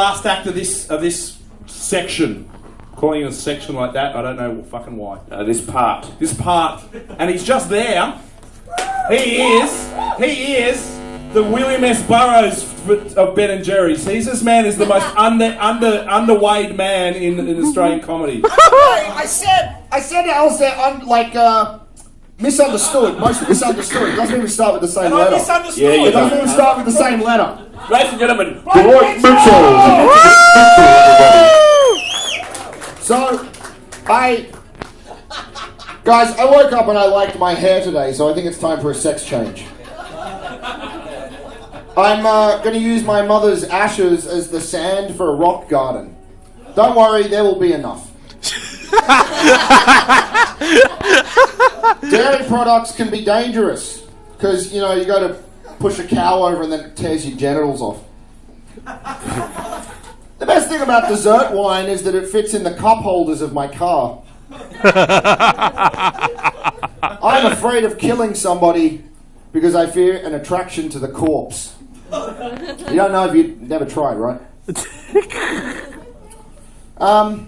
Last act of this section. Calling it a section like that, I don't know fucking why. This part. And he's just there. He is the William S. Burroughs of Ben and Jerry's. This man is the most underweighed man in Australian comedy. I said Alistair, misunderstood. Most misunderstood. It doesn't even start with the same letter. Misunderstood. Yeah, it doesn't even start with the same letter. Ladies and gentlemen, Dwight Mitchell. So, guys, I woke up and I liked my hair today, so I think it's time for a sex change. I'm going to use my mother's ashes as the sand for a rock garden. Don't worry, there will be enough. Dairy products can be dangerous because, you go to push a cow over and then it tears your genitals off. The best thing about dessert wine is that it fits in the cup holders of my car. I'm afraid of killing somebody because I fear an attraction to the corpse. You don't know if you've never tried, right? I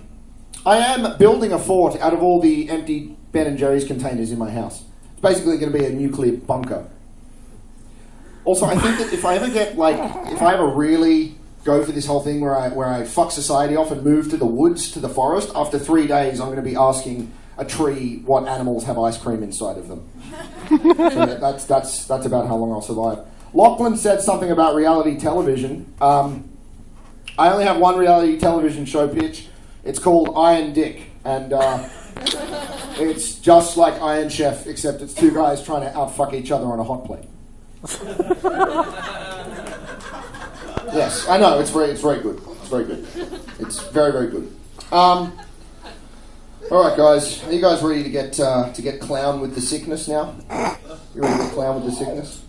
am building a fort out of all the empty Ben & Jerry's containers in my house. It's basically going to be a nuclear bunker. Also, I think that if I ever really go for this whole thing where I fuck society off and move to the woods, to the forest, after 3 days I'm going to be asking a tree what animals have ice cream inside of them. So that's about how long I'll survive. Lachlan said something about reality television. I only have one reality television show pitch. It's called Iron Dick, and it's just like Iron Chef, except it's two guys trying to outfuck each other on a hot plate. Yes, I know, it's very good. It's very good. It's very, very good. All right, guys, are you guys ready to get clown with the sickness now? You ready to get clown with the sickness?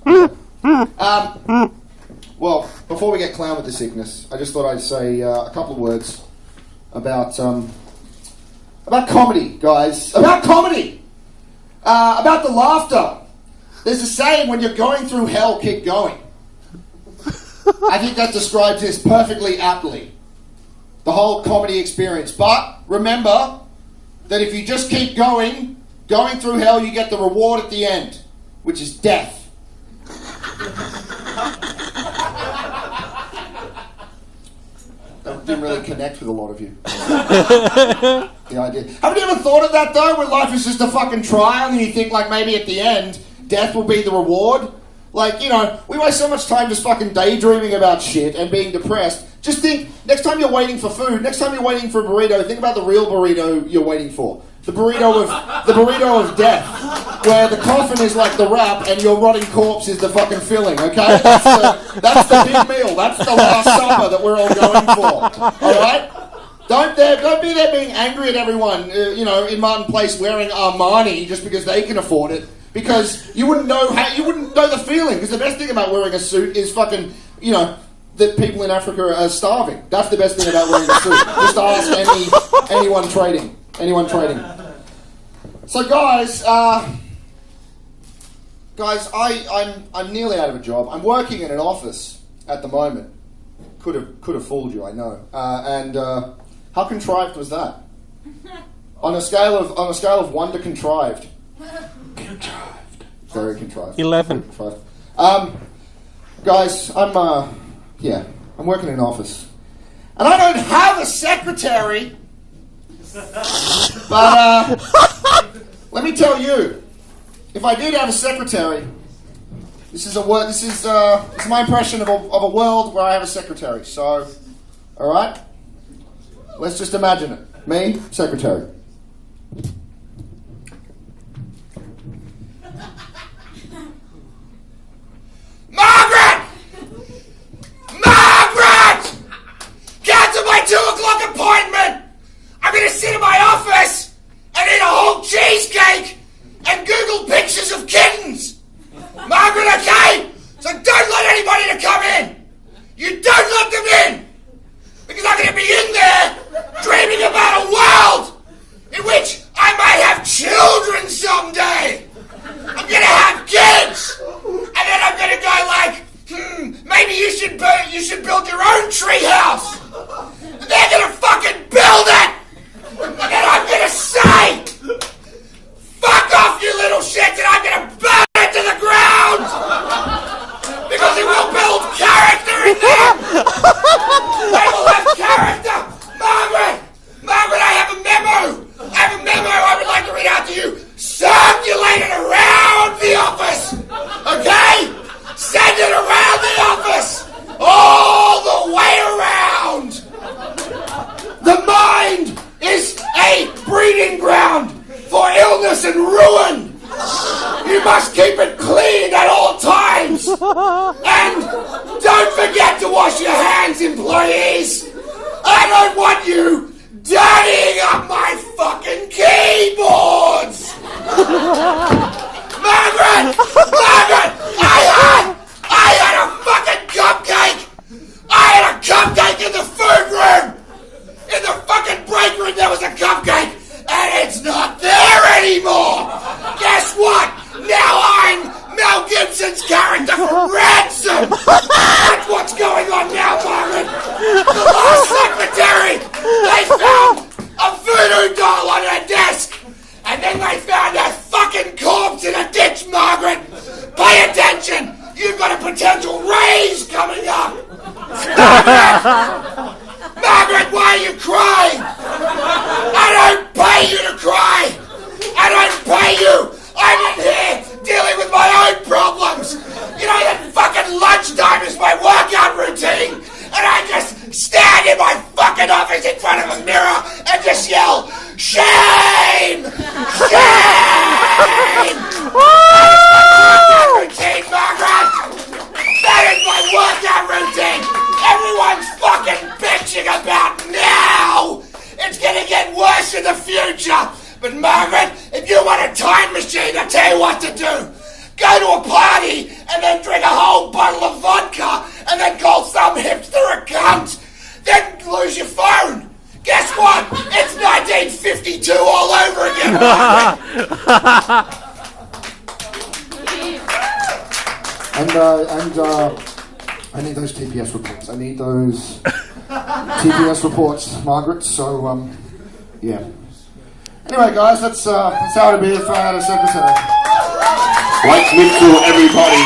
Well, before we get clown with the sickness, I just thought I'd say a couple of words about comedy, guys. About comedy! About the laughter. There's a saying, when you're going through hell, keep going. I think that describes this perfectly aptly. The whole comedy experience. But remember that if you just keep going through hell, you get the reward at the end, which is death. That didn't really connect with a lot of you. The idea. Haven't you ever thought of that though, where life is just a fucking trial and you think like maybe at the end, death will be the reward? Like, we waste so much time just fucking daydreaming about shit and being depressed. Just think, next time you're waiting for food, next time you're waiting for a burrito, think about the real burrito you're waiting for. The burrito of death, where the coffin is like the wrap and your rotting corpse is the fucking filling, okay? That's the big meal. That's the last supper that we're all going for, alright? Don't be there being angry at everyone, in Martin Place wearing Armani just because they can afford it. Because you wouldn't know the feeling. Because the best thing about wearing a suit is fucking, that people in Africa are starving. That's the best thing about wearing a suit. Just ask anyone trading. So guys, I'm nearly out of a job. I'm working in an office at the moment. Could have fooled you, I know. And how contrived was that? On a scale of 1 to contrived. Contrived. Very contrived. 11. Contrived. Guys, I'm working in an office. And I don't have a secretary. But let me tell you, if I did have a secretary, this is my impression of a world where I have a secretary. So, all right, let's just imagine it. Me, secretary. Margaret! Cancel my 2 o'clock appointment! I'm going to sit in my office and eat a whole cheesecake and Google pictures of kittens! Margaret, okay? So don't let anybody to come in! You don't let them in! Because I'm going to be in there dreaming about a world employees. I don't want you dirtying up my fucking keyboards. Margaret, I had a fucking cupcake. I had a cupcake in the food room. In the fucking break room there was a cupcake, and it's not there anymore. Guess what? Now I'm Mel Gibson's character from Ransom. That's what's going on now, Margaret. The last secretary, they found a voodoo doll on her desk, and then they found a fucking corpse in a ditch, Margaret. Pay attention. You've got a potential raise coming up. Stop it! Margaret, why are you crying? I don't pay you to cry. I don't pay you. I'm in here dealing with my own problems. You know that fucking lunchtime is my workout routine, and I just stand in my fucking office in front of a mirror and just yell, shame! Shame! That is my workout routine, Margaret! That is my workout routine! Everyone's fucking bitching about now! It's gonna get worse in the future! But Margaret, if you want a time machine, I'll tell you what to do. Go to a party and then drink a whole bottle of vodka and then call some hipster a cunt. Then lose your phone. Guess what? It's 1952 all over again, Margaret. And I need those TPS reports. I need those TPS reports, Margaret. So, yeah. Anyway, guys, that's how it'll be if I had a secretary. Like Mitchell, everybody.